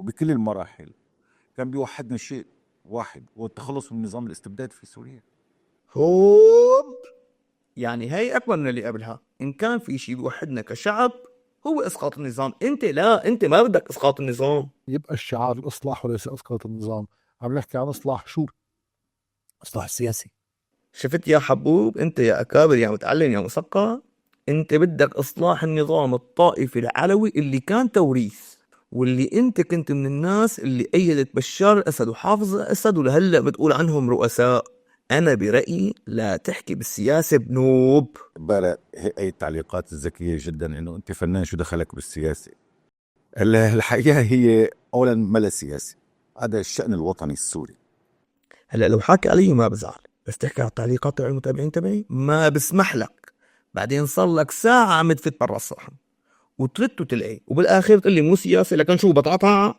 بكل المراحل كان بيوحدنا شيء واحد، هو التخلص من نظام الاستبداد في سوريا. هوب، يعني هي أكبر من اللي قبلها. إن كان في شيء بيوحدنا كشعب هو إسقاط النظام. أنت لا، أنت ما بدك إسقاط النظام. يبقى الشعار الإصلاح وليس إسقاط النظام. عم نحكي عن إصلاح شو؟ إصلاح السياسي. شفت يا حبوب، أنت يا أكابر يا متعلم يا مثقف، أنت بدك إصلاح النظام الطائفي العلوي اللي كان توريث، واللي أنت كنت من الناس اللي أيدت بشار الأسد وحافظ الأسد ولهلأ بتقول عنهم رؤساء. أنا برأيي لا تحكي بالسياسة بنوب. بلا هي التعليقات الذكية جدا، انه انت فنان شو دخلك بالسياسة. الحقيقة هي اولا ملا سياسي، هذا الشأن الوطني السوري. هلا لو حكى علي ما بزعل، بس تحكي على التعليقات تبع المتابعين تبعي ما بسمح لك. بعدين صار لك ساعة عم تفت برا الصحن وترد وتلقي، وبالآخر تقول لي مو سياسي، لكن شو بطعطع.